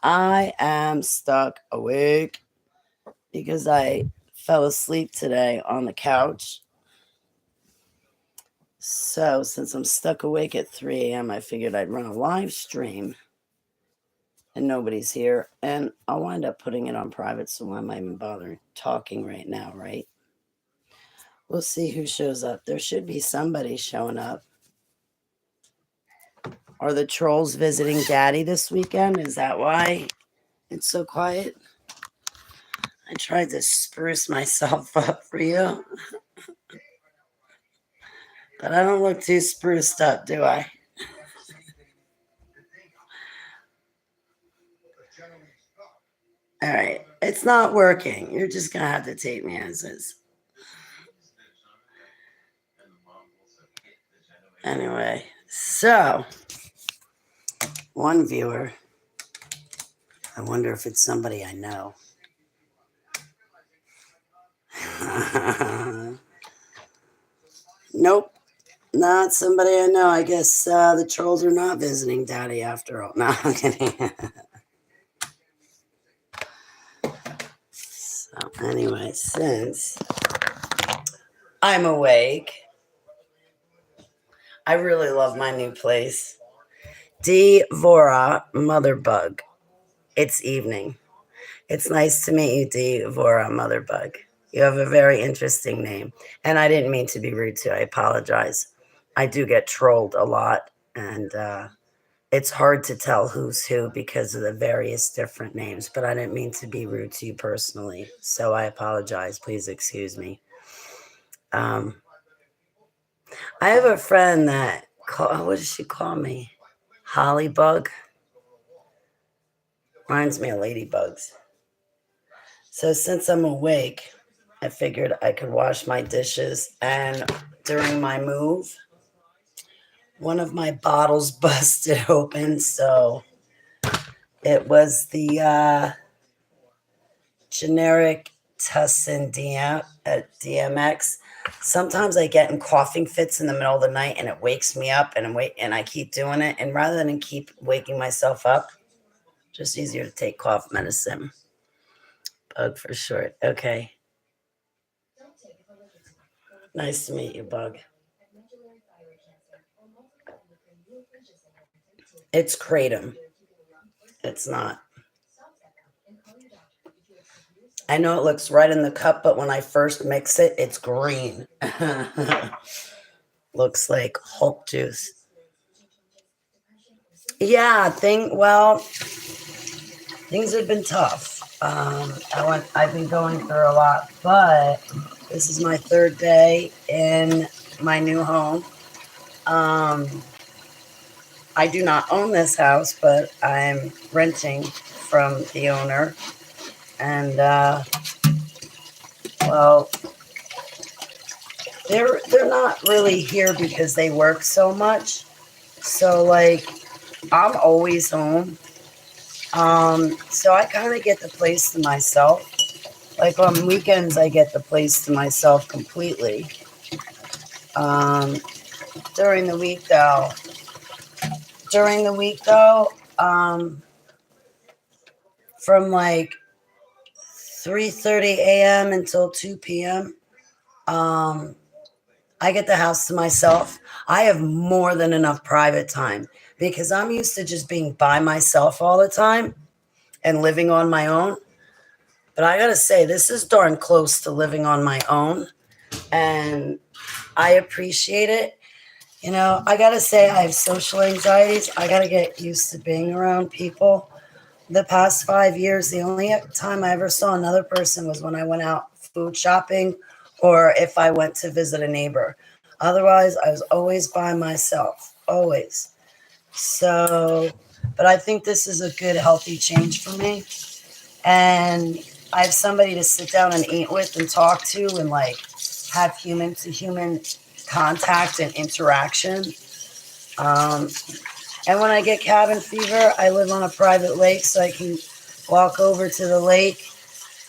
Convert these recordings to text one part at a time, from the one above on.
I am stuck awake because I fell asleep today on the couch. So, since I'm stuck awake at 3 a.m., I figured I'd run a live stream and nobody's here. And I'll wind up putting it on private, so why am I even bothering talking right now, right? We'll see who shows up. There should be somebody showing up. Are the trolls visiting Daddy this weekend? Is that why it's so quiet? I tried to spruce myself up for you, but I don't look too spruced up, do I? All right. It's not working. You're just going to have to take me as is. Anyway, so one viewer. I wonder if it's somebody I know. Nope, not somebody I know. I guess the trolls are not visiting Daddy after all. No, I'm kidding. So, anyway, since I'm awake, I really love my new place. Devora Motherbug. It's evening. It's nice to meet you, Devora Motherbug. You have a very interesting name. And I didn't mean to be rude to you. I apologize. I do get trolled a lot. And it's hard to tell who's who because of the various different names. But I didn't mean to be rude to you personally. So I apologize. Please excuse me. I have a friend that, what does she call me? Hollybug. Reminds me of ladybugs. So since I'm awake, I figured I could wash my dishes. And during my move, one of my bottles busted open. So it was the generic Tussin DMX. Sometimes I get in coughing fits in the middle of the night and it wakes me up and I keep doing it. And rather than keep waking myself up, just easier to take cough medicine. Bug for short. Okay. Nice to meet you, Bug. It's kratom. It's not. I know it looks red in the cup, but when I first mix it, it's green. Looks like Hulk juice. Yeah, things have been tough. I've been going through a lot, but this is my third day in my new home. I do not own this house, but I'm renting from the owner. And well, they're not really here because they work so much. So like I'm always home. So I kind of get the place to myself. Like on weekends, I get the place to myself completely. Um, during the week, though, from like 3:30 a.m. until 2 p.m., I get the house to myself. I have more than enough private time because I'm used to just being by myself all the time and living on my own. But I gotta say, this is darn close to living on my own. And I appreciate it. You know, I gotta say, I have social anxieties. I gotta get used to being around people. The past 5 years, the only time I ever saw another person was when I went out food shopping or if I went to visit a neighbor. Otherwise, I was always by myself, always. So, but I think this is a good, healthy change for me. And I have somebody to sit down and eat with and talk to and like have human to human contact and interaction. Um, and when I get cabin fever, I live on a private lake, so I can walk over to the lake,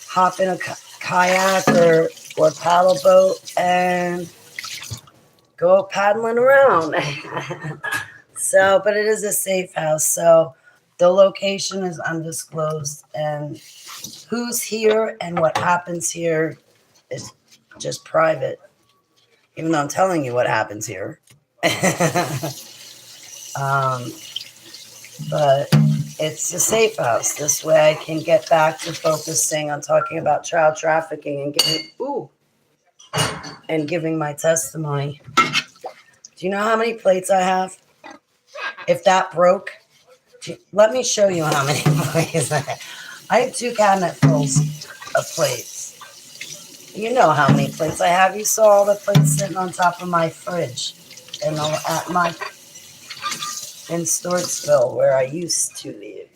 hop in a kayak or paddle boat, and go paddling around. So, but it is a safe house. So The location is undisclosed, and who's here and what happens here is just private. Even though I'm telling you what happens here. um, but it's a safe house. This way I can get back to focusing on talking about child trafficking and giving my testimony. Do you know how many plates I have? If that broke, let me show you how many plates I have. I have 2 cabinetfuls of plates. You know how many plates I have. You saw all the plates sitting on top of my fridge and at my in Stortsville, where I used to live.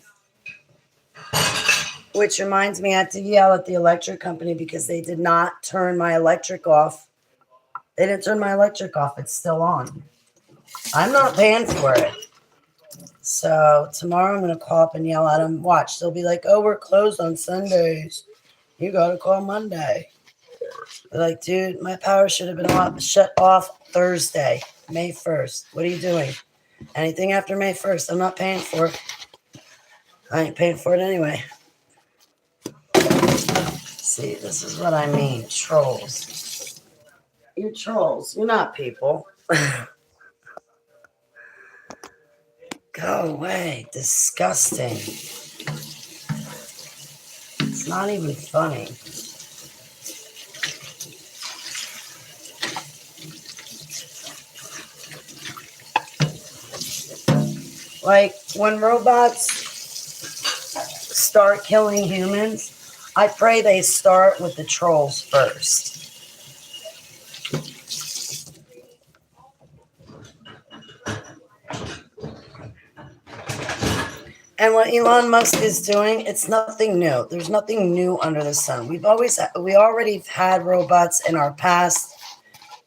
Which reminds me, I had to yell at the electric company because they did not turn my electric off. They didn't turn my electric off. It's still on. I'm not paying for it. So tomorrow I'm going to call up and yell at them. Watch, they'll be like, oh, we're closed on Sundays. You got to call Monday. They're like, dude, my power should have been shut off Thursday, May 1st. What are you doing? Anything after May 1st, I'm not paying for it. I ain't paying for it anyway. See, this is what I mean. Trolls. You're trolls. You're not people. Go away. Disgusting. It's not even funny. Like, when robots start killing humans, I pray they start with the trolls first. And what Elon Musk is doing, it's nothing new. There's nothing new under the sun. We already had robots in our past,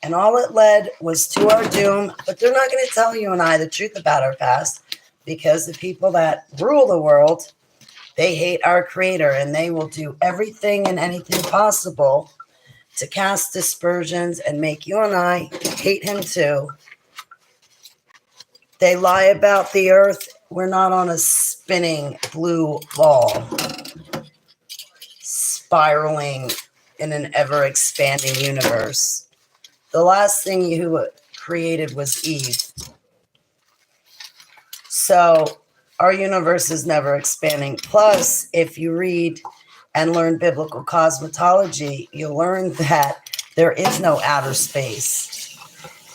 and all it led was to our doom. But they're not going to tell you and I the truth about our past, because the people that rule the world, they hate our creator, and they will do everything and anything possible to cast dispersions and make you and I hate him too. They lie about the earth. We're not on a spinning blue ball, spiraling in an ever-expanding universe. The last thing you created was Eve. So our universe is never expanding. Plus, if you read and learn biblical cosmetology, you'll learn that there is no outer space.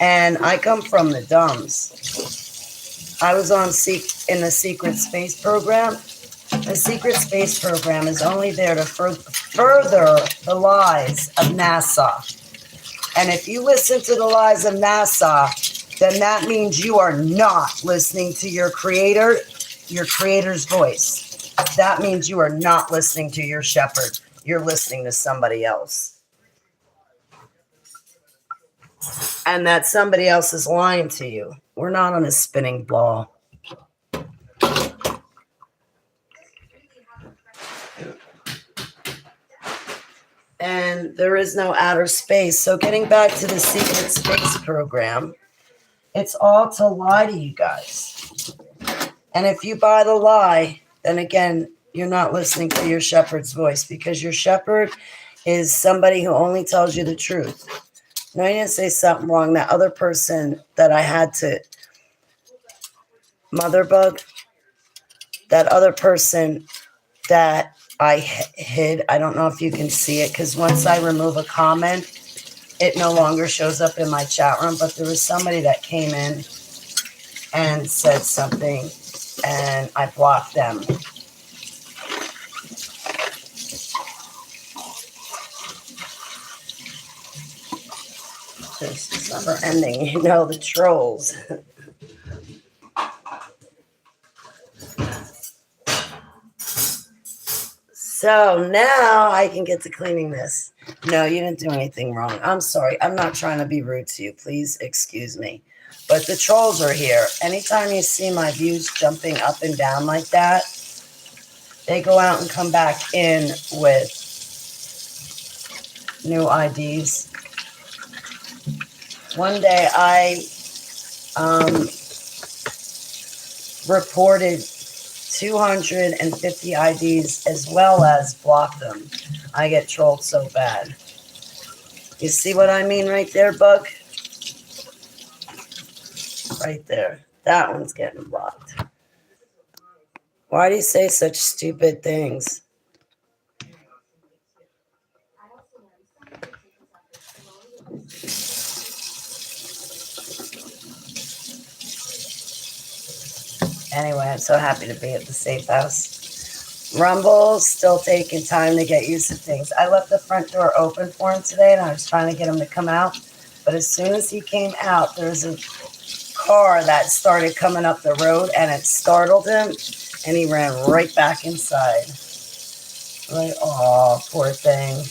And I come from the dumbs. I was in the secret space program. The secret space program is only there to further the lies of NASA. And if you listen to the lies of NASA, then that means you are not listening to your creator's voice. That means you are not listening to your shepherd. You're listening to somebody else. And that somebody else is lying to you. We're not on a spinning ball. And there is no outer space. So getting back to the secret space program, it's all to lie to you guys. And if you buy the lie, then again, you're not listening to your shepherd's voice, because your shepherd is somebody who only tells you the truth. No, I didn't say something wrong. That other person that I had to motherbug, that other person that I hid, I don't know if you can see it, because once I remove a comment, it no longer shows up in my chat room. But there was somebody that came in and said something, and I blocked them. It's never ending, you know, the trolls. So now I can get to cleaning this. No, you didn't do anything wrong. I'm sorry. I'm not trying to be rude to you. Please excuse me. But the trolls are here. Anytime you see my views jumping up and down like that, they go out and come back in with new IDs. One day I reported 250 IDs as well as block them. I get trolled so bad. You see what I mean right there, Bug? Right there. That one's getting blocked. Why do you say such stupid things? Anyway, I'm so happy to be at the safe house. Rumble's still taking time to get used to things. I left the front door open for him today, and I was trying to get him to come out. But as soon as he came out, there was a car that started coming up the road, and it startled him, and he ran right back inside. Like, oh, poor thing.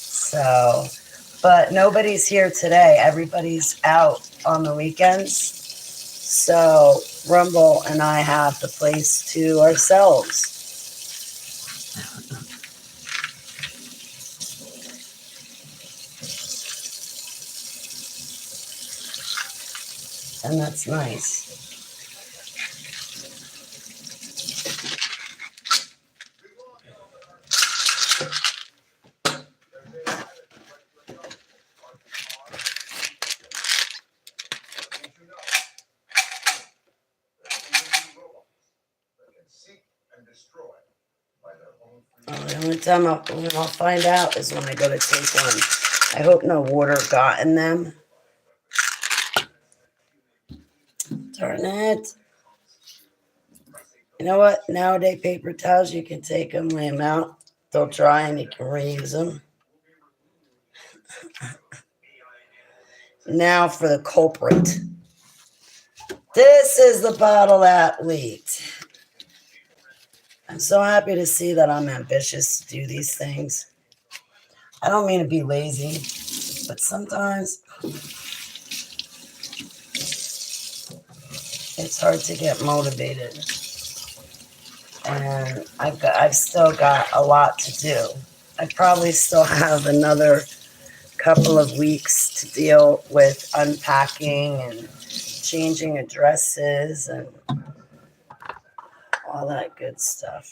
So, but nobody's here today. Everybody's out on the weekends. So Rumble and I have the place to ourselves. And that's nice. The only time I'll find out is when I go to take one. I hope no water got in them. Darn it. You know what? Nowadays, paper towels, you can take them, lay them out. They'll dry and you can reuse them. Now for the culprit. This is the bottle that leaked. I'm so happy to see that I'm ambitious to do these things. I don't mean to be lazy, but sometimes it's hard to get motivated. And I've still got a lot to do. I probably still have another couple of weeks to deal with unpacking and changing addresses and all that good stuff.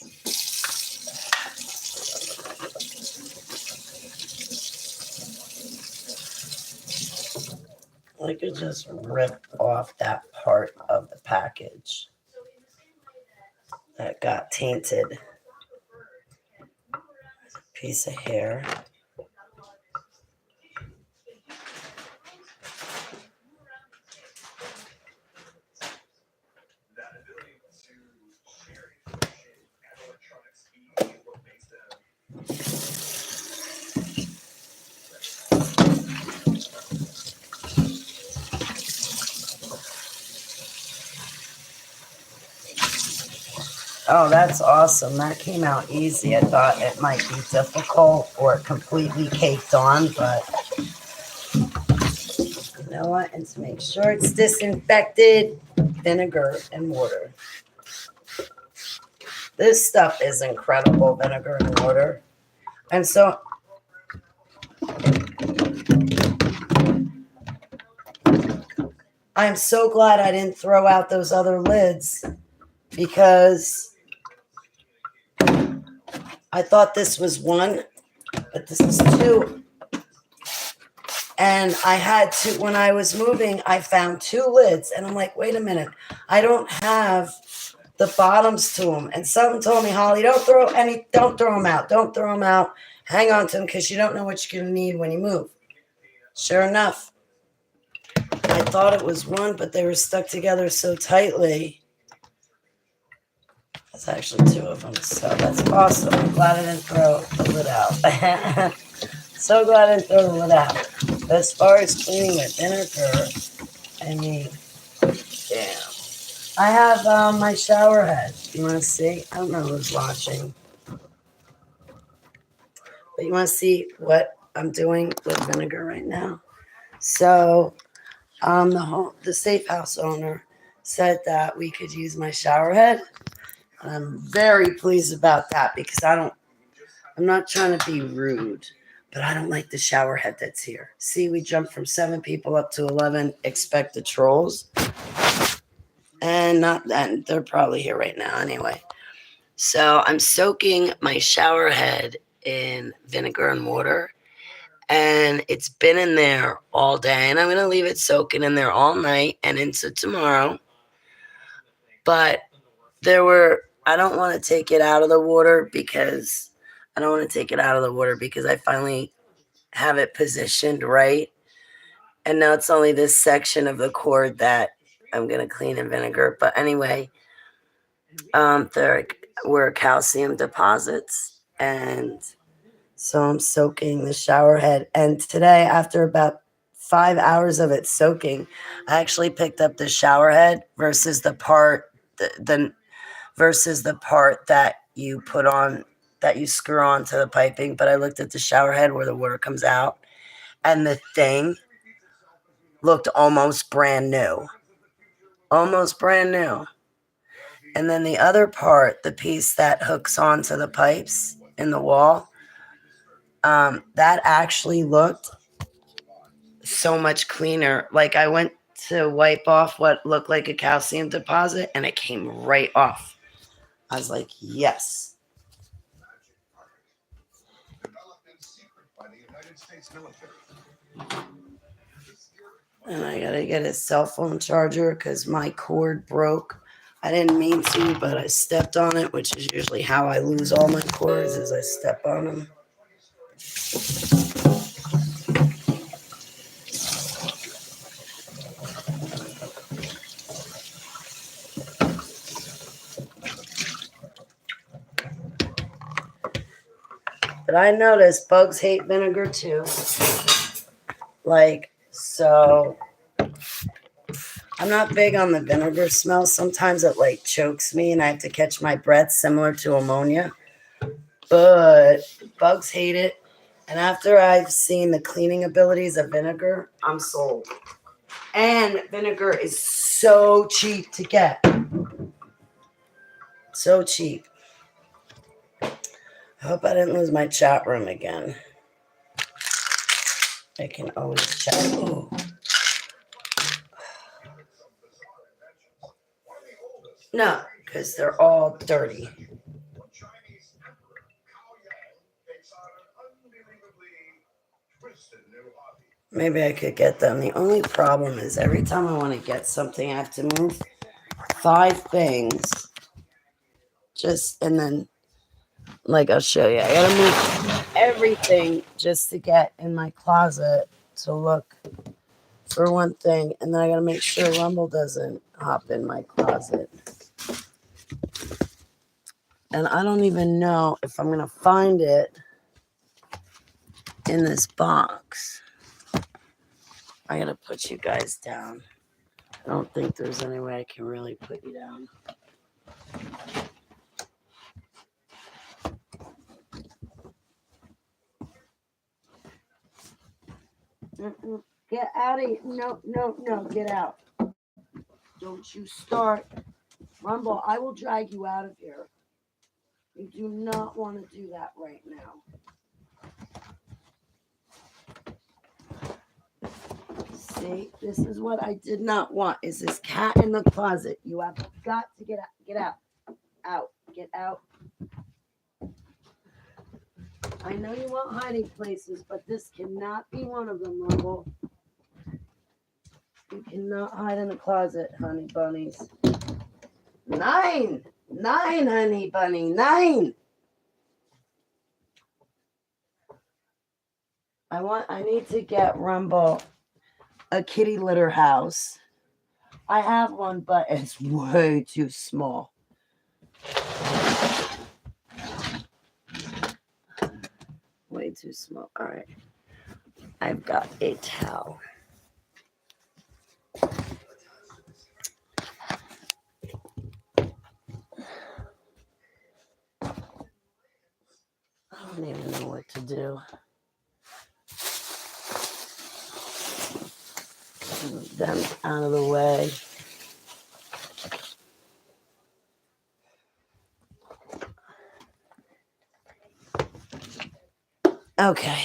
I could just rip off that part of the package that got tainted. Piece of hair. Oh, that's awesome. That came out easy. I thought it might be difficult or completely caked on, but you know what? And to make sure it's disinfected, vinegar and water. This stuff is incredible, vinegar and water. And so I'm so glad I didn't throw out those other lids because I thought this was one, but this is two. And I had to, when I was moving, I found two lids. And I'm like, wait a minute. I don't have the bottoms to them. And someone told me, Holly, don't throw them out. Don't throw them out. Hang on to them because you don't know what you're going to need when you move. Sure enough, I thought it was one, but they were stuck together so tightly. That's actually two of them. So that's awesome. I'm glad I didn't throw the lid out. So glad I didn't throw the lid out. But as far as cleaning with vinegar, I mean, damn. I have my shower head. You want to see? I don't know who's watching. But you want to see what I'm doing with vinegar right now? So the safe house owner said that we could use my shower head. And I'm very pleased about that because I'm not trying to be rude, but I don't like the shower head that's here. See, we jumped from 7 people up to 11. Expect the trolls. And they're probably here right now anyway. So I'm soaking my shower head in vinegar and water, and it's been in there all day, and I'm going to leave it soaking in there all night and into tomorrow. But I don't want to take it out of the water because I finally have it positioned right. And now it's only this section of the cord that I'm going to clean in vinegar. But anyway, there were calcium deposits. And so I'm soaking the shower head. And today, after about 5 hours of it soaking, I actually picked up the shower head versus the part, versus the part that you put on, that you screw onto the piping. But I looked at the shower head where the water comes out, and the thing looked almost brand new. Almost brand new. And then the other part, the piece that hooks onto the pipes in the wall, that actually looked so much cleaner. Like I went to wipe off what looked like a calcium deposit, and it came right off. I was like, yes. And I gotta get a cell phone charger because my cord broke. I didn't mean to, but I stepped on it, which is usually how I lose all my cords, is I step on them. But I noticed bugs hate vinegar too. Like, so I'm not big on the vinegar smell. Sometimes it like chokes me and I have to catch my breath, similar to ammonia. But bugs hate it. And after I've seen the cleaning abilities of vinegar, I'm sold. And vinegar is so cheap to get. So cheap. I hope I didn't lose my chat room again. I can always chat. Ooh. No, because they're all dirty. Maybe I could get them. The only problem is every time I want to get something, I have to move 5 things. And then, like, I'll show you. I gotta move everything just to get in my closet to look for one thing. And then I gotta make sure Rumble doesn't hop in my closet. And I don't even know if I'm gonna find it in this box. I gotta put you guys down. I don't think there's any way I can really put you down. Get out of here. No, get out. Don't you start. Rumble, I will drag you out of here. You do not want to do that right now. See, this is what I did not want, is this cat in the closet. You have got to get out. Get out. Out. Get out. I know you want hiding places, but this cannot be one of them, Rumble. You cannot hide in the closet, honey bunnies. 9, honey bunny, 9. I need to get Rumble a kitty litter house. I have one, but it's way too small. Way too small. All right. I've got a towel. I don't even know what to do. Move them out of the way. Okay.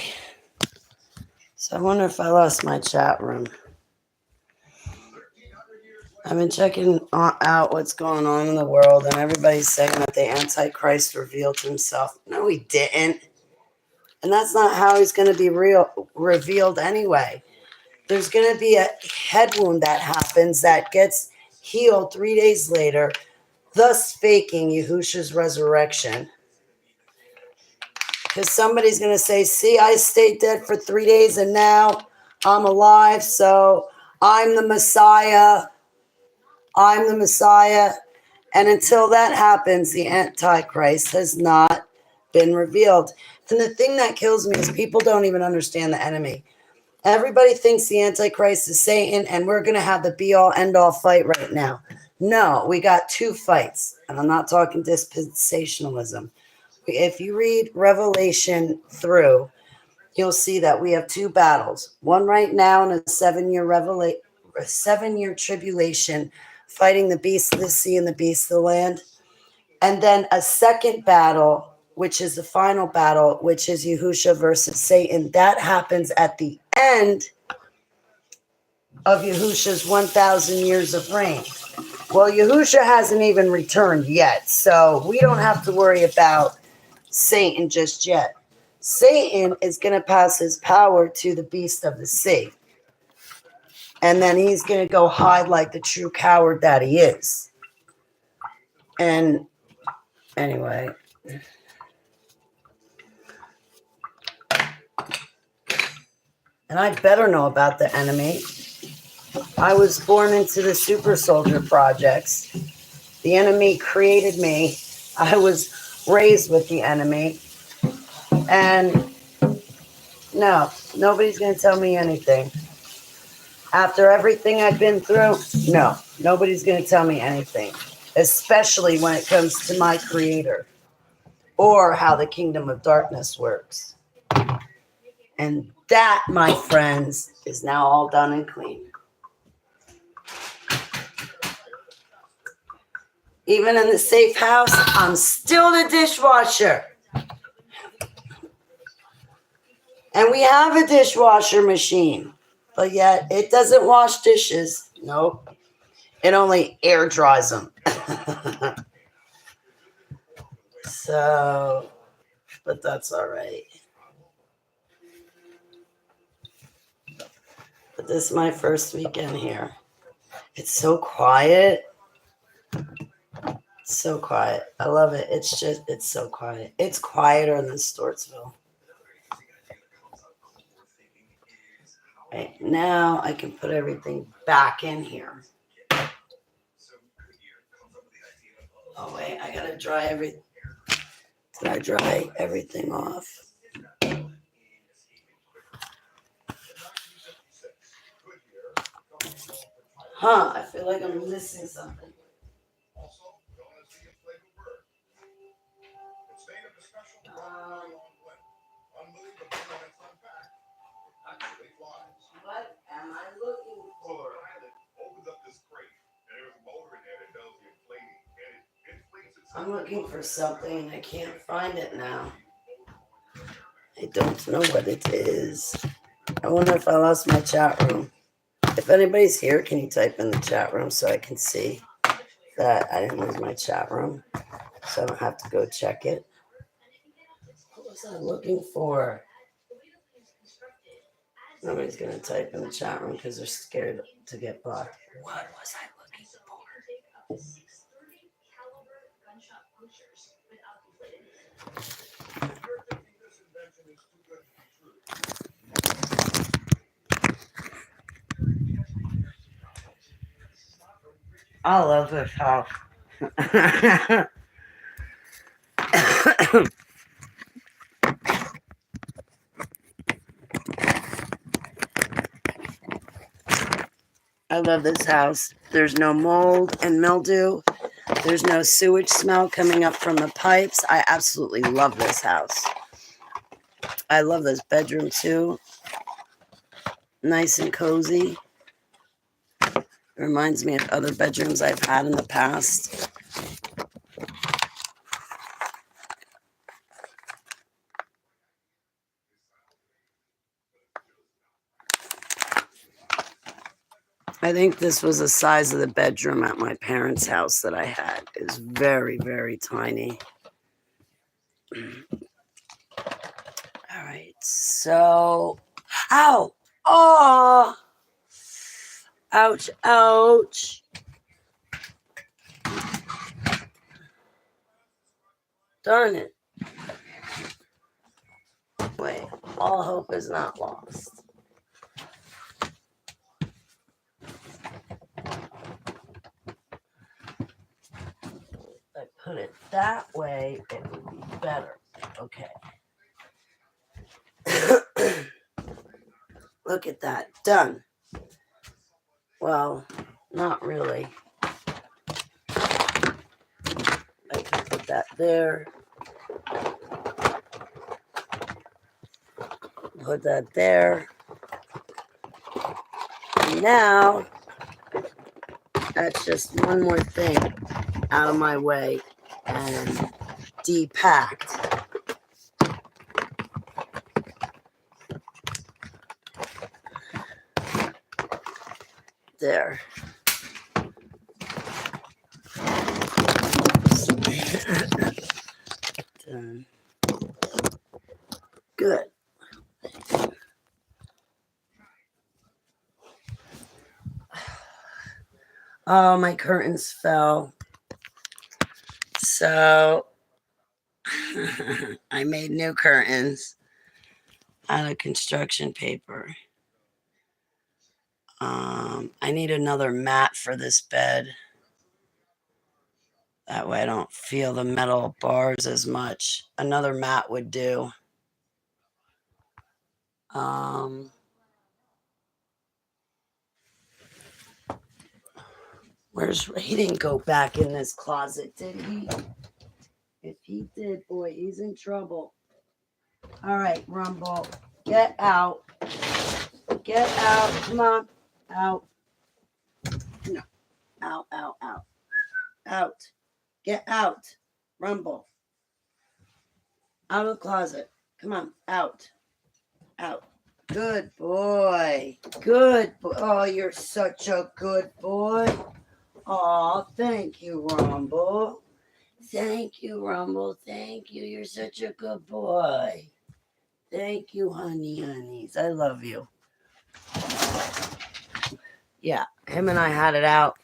So I wonder if I lost my chat room. I've been checking out what's going on in the world, and everybody's saying that the Antichrist revealed himself. No, he didn't. And that's not how he's going to be revealed anyway. There's going to be a head wound that happens that gets healed 3 days later, thus faking Yahushua's resurrection. Because somebody's going to say, see, I stayed dead for 3 days and now I'm alive, so I'm the Messiah. I'm the Messiah. And until that happens, the Antichrist has not been revealed. And the thing that kills me is people don't even understand the enemy. Everybody thinks the Antichrist is Satan, and we're going to have the be-all, end-all fight right now. No, we got two fights, and I'm not talking dispensationalism. If you read Revelation through, you'll see that we have two battles. One right now in a 7-year tribulation, fighting the beast of the sea and the beast of the land. And then a second battle, which is the final battle, which is Yahushua versus Satan. That happens at the end of Yahushua's 1,000 years of reign. Well, Yahushua hasn't even returned yet, so we don't have to worry about Satan just yet. Satan is going to pass his power to the beast of the sea. And then he's going to go hide like the true coward that he is. And anyway, and I better know about the enemy. I was born into the super soldier projects. The enemy created me. I was raised with the enemy. And no, nobody's going to tell me anything. After everything I've been through, no, nobody's going to tell me anything. Especially when it comes to my creator or how the kingdom of darkness works. And that, my friends, is now all done and clean. Even in the safe house, I'm still the dishwasher. And we have a dishwasher machine, but yet it doesn't wash dishes. Nope. It only air dries them. So, but that's all right. But this is my first weekend here. It's so quiet. It's so quiet. I love it. It's so quiet. It's quieter than Stortsville. Right now, I can put everything back in here. Oh, wait. I got to dry everything. Did I dry everything off? Huh, I feel like I'm missing something. What am I looking for? I'm looking for something and I can't find it now. I don't know what it is. I wonder if I lost my chat room. If anybody's here, can you type in the chat room so I can see that I didn't lose my chat room, so I don't have to go check it. What was I looking for? Nobody's going to type in the chat room because they're scared to get blocked. What was I looking for? I love this house. I love this house. There's no mold and mildew. There's no sewage smell coming up from the pipes. I absolutely love this house. I love this bedroom too. Nice and cozy. Reminds me of other bedrooms I've had in the past. I think this was the size of the bedroom at my parents' house that I had. It was very, very tiny. All right, so, ow, oh, ouch, ouch. Darn it. Wait, all hope is not lost. If I put it that way, it would be better. Okay. Look at that. Done. Well, not really. I can put that there. Put that there. And now, that's just one more thing out of my way and depacked. There. Done. Good. Oh, my curtains fell. So I made new curtains out of construction paper. I need another mat for this bed. That way I don't feel the metal bars as much. Another mat would do. Where's he didn't go back in this closet, did he? If he did, boy, he's in trouble. All right, Rumble, get out. Get out. Come on. Out. No. Out, out, out. Out. Get out. Rumble. Out of the closet. Come on. Out. Out. Good boy. Good boy. Oh, you're such a good boy. Oh, thank you, Rumble. Thank you, Rumble. Thank you. You're such a good boy. Thank you, honeys. I love you. Yeah, him and I had it out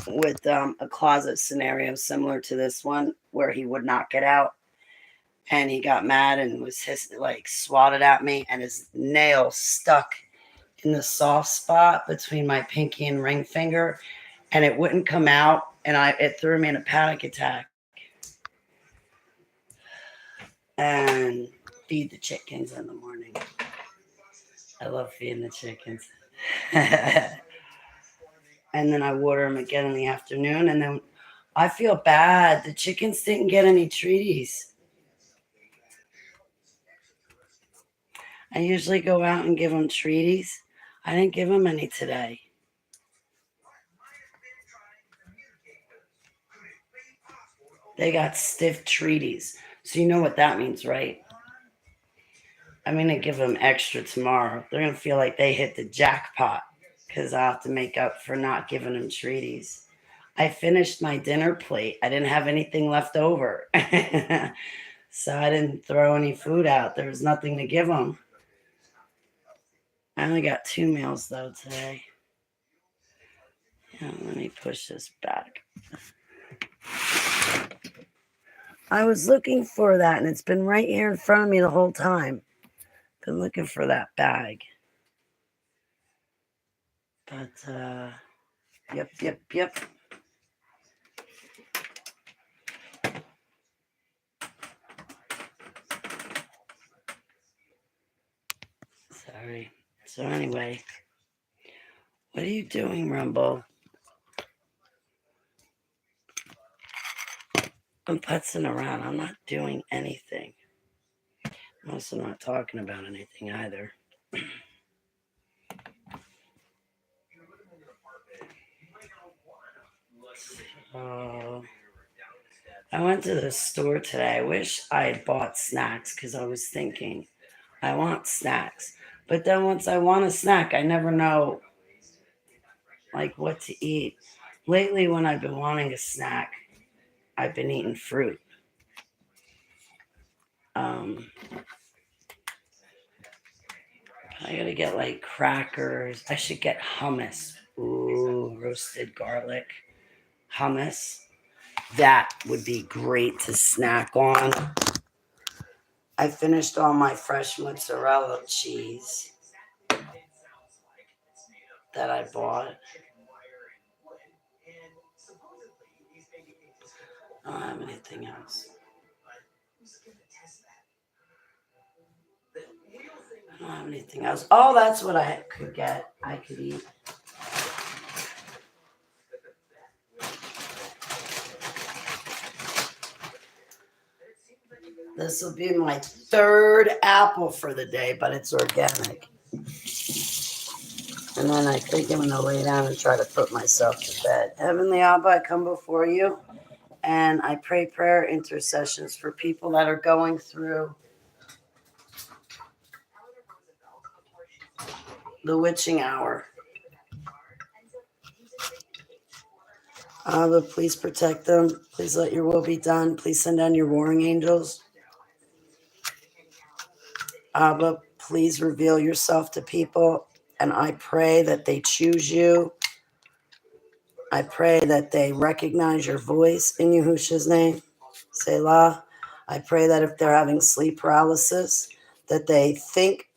with a closet scenario similar to this one where he would not get out. And he got mad and was swatted at me, and his nail stuck in the soft spot between my pinky and ring finger, and it wouldn't come out, and it threw me in a panic attack. And feed the chickens in the morning. I love feeding the chickens. And then I water them again in the afternoon, and then I feel bad. The chickens didn't get any treaties. I usually go out and give them treaties. I didn't give them any today. They got stiff treaties. So you know what that means, right? I'm going to give them extra tomorrow. They're going to feel like they hit the jackpot because I'll have to make up for not giving them treaties. I finished my dinner plate. I didn't have anything left over. So I didn't throw any food out. There was nothing to give them. I only got 2 meals, though, today. Yeah, let me push this back. I was looking for that, and it's been right here in front of me the whole time. Been looking for that bag. But, yep. Sorry. So anyway, what are you doing, Rumble? I'm putzing around. I'm not doing anything. I'm also not talking about anything either. I went to the store today. I wish I had bought snacks because I was thinking I want snacks. But then once I want a snack, I never know like what to eat. Lately, when I've been wanting a snack, I've been eating fruit. Um, I gotta get like crackers. I should get hummus. Ooh, roasted garlic hummus. That would be great to snack on. I finished all my fresh mozzarella cheese that I bought. I don't have anything else. I don't have anything else. Oh, that's what I could get. I could eat. This will be my third apple for the day, but it's organic. And then I think I'm going to lay down and try to put myself to bed. Heavenly Abba, I come before you and I pray prayer intercessions for people that are going through the witching hour. Abba, please protect them. Please let your will be done. Please send down your warring angels. Abba, please reveal yourself to people. And I pray that they choose you. I pray that they recognize your voice in Yahushua's name. Selah. I pray that if they're having sleep paralysis, that they think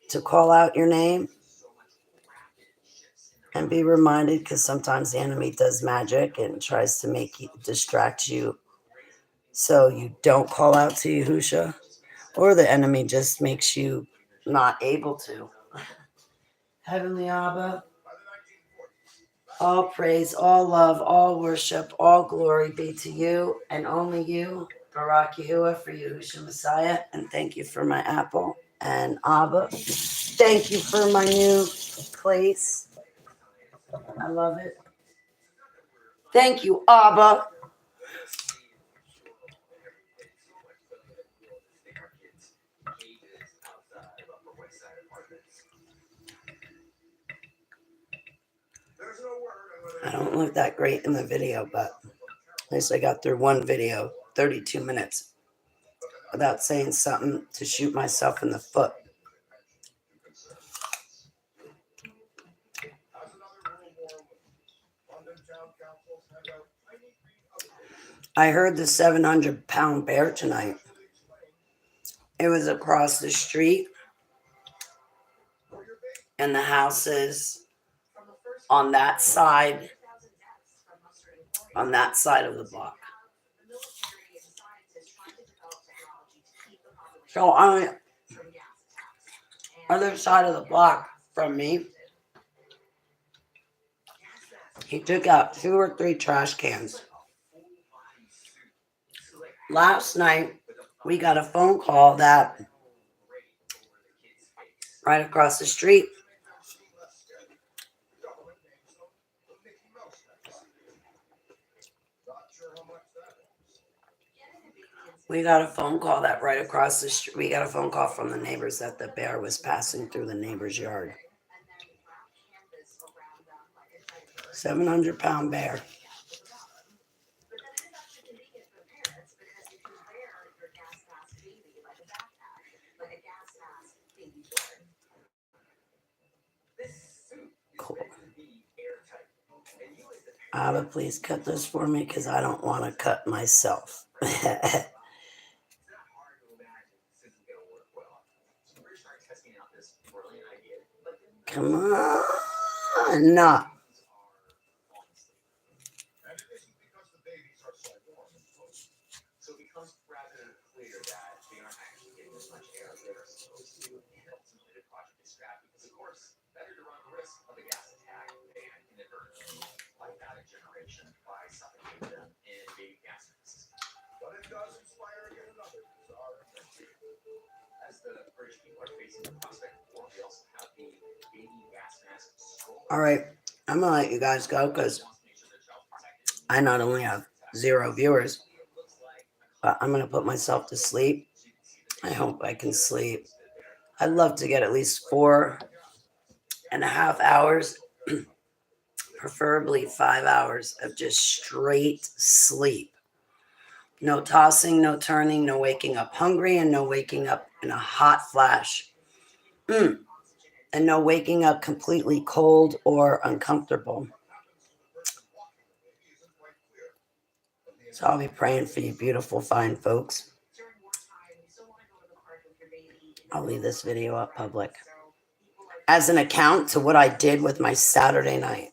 to call out your name and be reminded, because sometimes the enemy does magic and tries to make you distract you so you don't call out to Yahushua, or the enemy just makes you not able to. Heavenly Abba, all praise, all love, all worship, all glory be to you and only you. Barak Yahuwah for Yahushua Messiah, and thank you for my apple. And Abba, thank you for my new place. I love it. Thank you, Abba. I don't look that great in the video, but at least I got through one video, 32 minutes, without saying something to shoot myself in the foot. I heard the 700-pound bear tonight. It was across the street, and the houses on that side of the block. So on the other side of the block from me, he took out 2 or 3 trash cans. Last night, we got a phone call that right across the street, we got a phone call from the neighbors that the bear was passing through the neighbor's yard. 700-pound bear. Cool. Abba, please cut this for me because I don't want to cut myself. Come on. No. All right, I'm gonna let you guys go because I not only have 0 viewers, but I'm gonna put myself to sleep. I hope I can sleep. I'd love to get at least 4.5 hours preferably 5 hours of just straight sleep. No tossing, no turning, no waking up hungry, and no waking up in a hot flash. And no waking up completely cold or uncomfortable. So I'll be praying for you, beautiful, fine folks. I'll leave this video up public as an account to what I did with my Saturday night.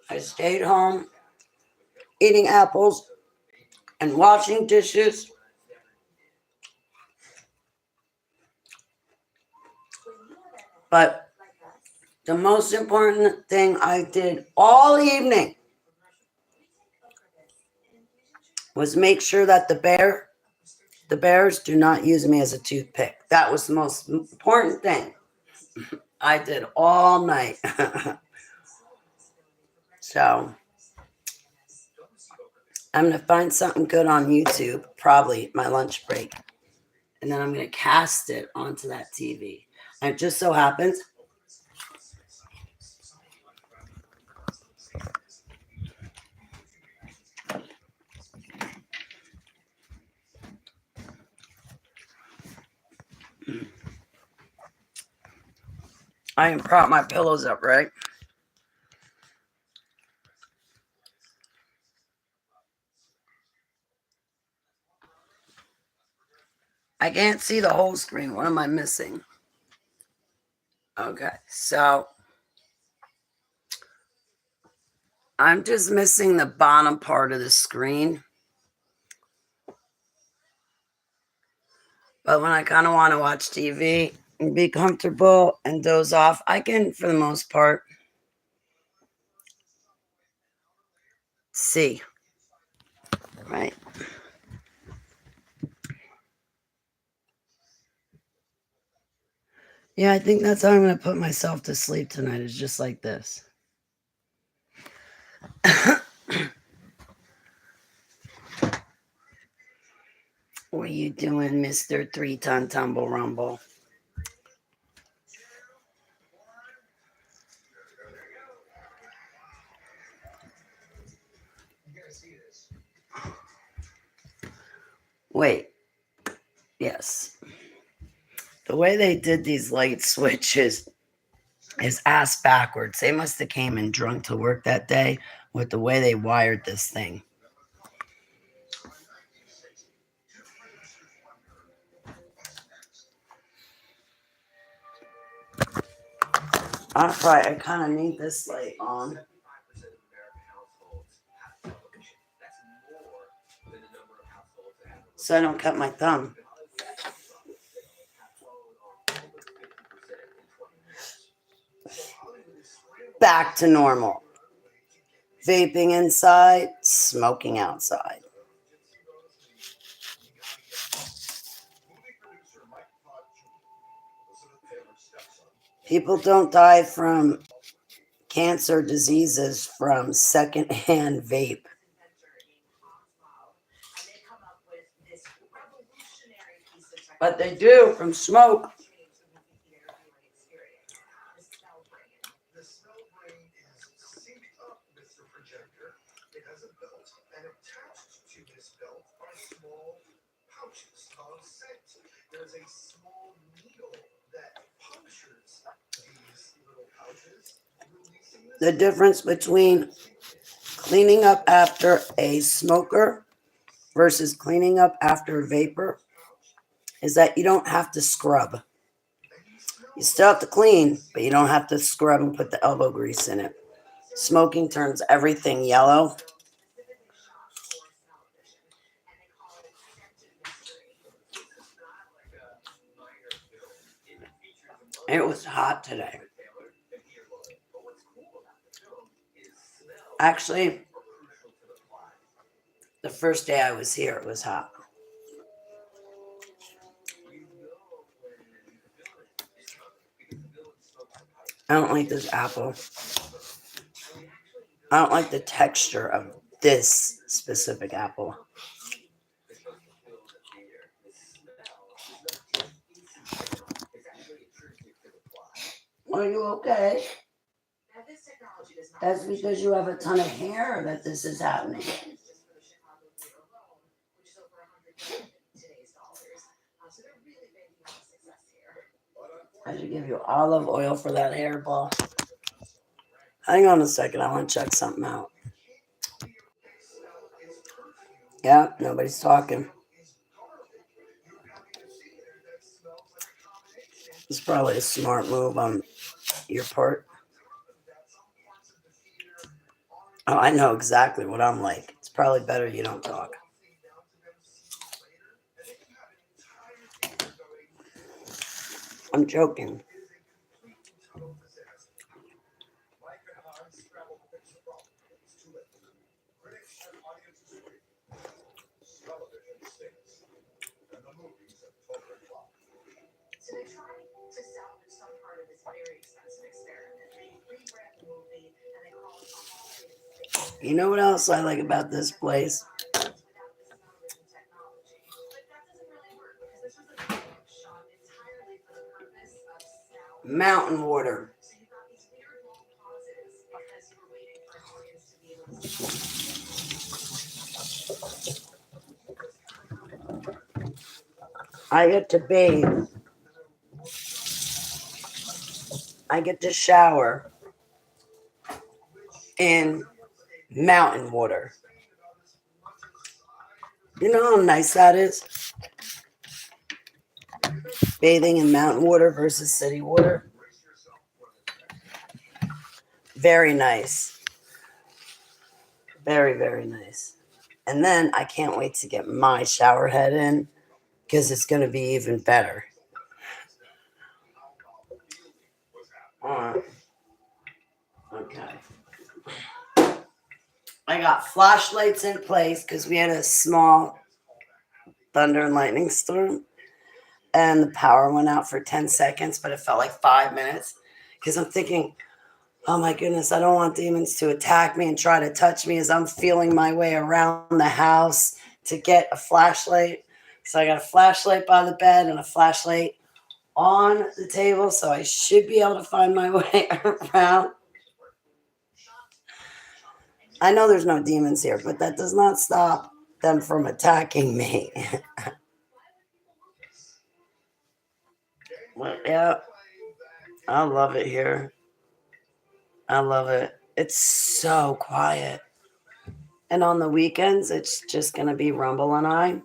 I stayed home eating apples and washing dishes. But the most important thing I did all evening was make sure that the bears do not use me as a toothpick. That was the most important thing I did all night. So I'm going to find something good on YouTube, probably my lunch break. And then I'm going to cast it onto that TV. And it just so happens I can prop my pillows up, right? I can't see the whole screen. What am I missing? Okay, so I'm just missing the bottom part of the screen. But when I kind of want to watch TV and be comfortable and doze off, I can, for the most part, see. Right? Yeah, I think that's how I'm going to put myself to sleep tonight, is just like this. What are you doing, Mr. 3-ton tumble rumble? Wait. Yes. The way they did these light switches is ass backwards. They must have came in drunk to work that day with the way they wired this thing. I kind of need this light on. So I don't cut my thumb. Back to normal. Vaping inside, smoking outside. People don't die from cancer diseases from secondhand vape. But they do from smoke. The difference between cleaning up after a smoker versus cleaning up after a vapor is that you don't have to scrub. You still have to clean, but you don't have to scrub and put the elbow grease in it. Smoking turns everything yellow. It was hot today. Actually, the first day I was here, it was hot. I don't like this apple. I don't like the texture of this specific apple. Are you okay? That's because you have a ton of hair that this is happening. I should give you olive oil for that hairball. Hang on a second. I want to check something out. Yeah, nobody's talking. It's probably a smart move on your part. Oh, I know exactly what I'm like. It's probably better you don't talk. I'm joking. You know what else I like about this place? Mountain water. I get to bathe. I get to shower in mountain water. You know how nice that is? Bathing in mountain water versus city water. Very nice. Very, very nice. And then I can't wait to get my shower head in because it's going to be even better. Okay. I got flashlights in place because we had a small thunder and lightning storm. And the power went out for 10 seconds, but it felt like 5 minutes. Because I'm thinking, oh my goodness, I don't want demons to attack me and try to touch me as I'm feeling my way around the house to get a flashlight. So I got a flashlight by the bed and a flashlight on the table. So I should be able to find my way around. I know there's no demons here, but that does not stop them from attacking me. Well, yeah, I love it here. I love it. It's so quiet. And on the weekends, it's just going to be Rumble and I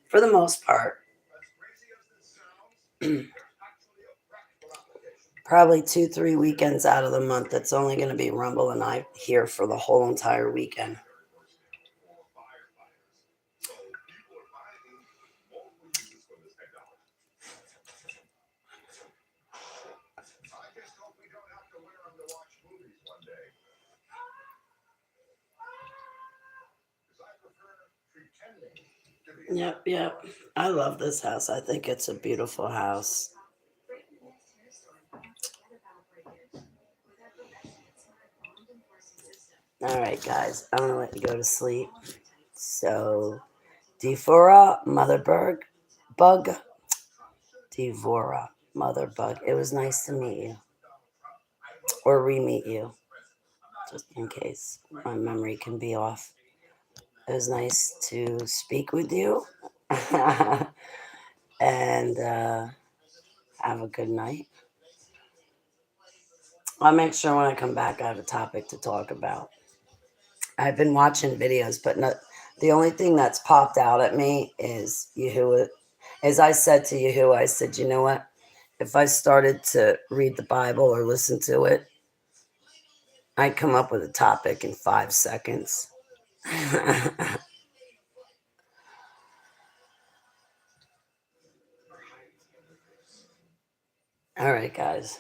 for the most part. Probably 2, 3 weekends out of the month, it's only going to be Rumble and I here for the whole entire weekend. Yep, yep. I love this house. I think it's a beautiful house. All right, guys, I'm going to let you go to sleep. So, Devora, Bug, Devora, Mother Bug. It was nice to meet you or re-meet you, just in case my memory can be off. It was nice to speak with you. And have a good night. I'll make sure when I come back I have a topic to talk about. I've been watching videos, but the only thing that's popped out at me is Yahuwah. As I said to Yahuwah, I said, you know what? If I started to read the Bible or listen to it, I'd come up with a topic in 5 seconds. All right, guys.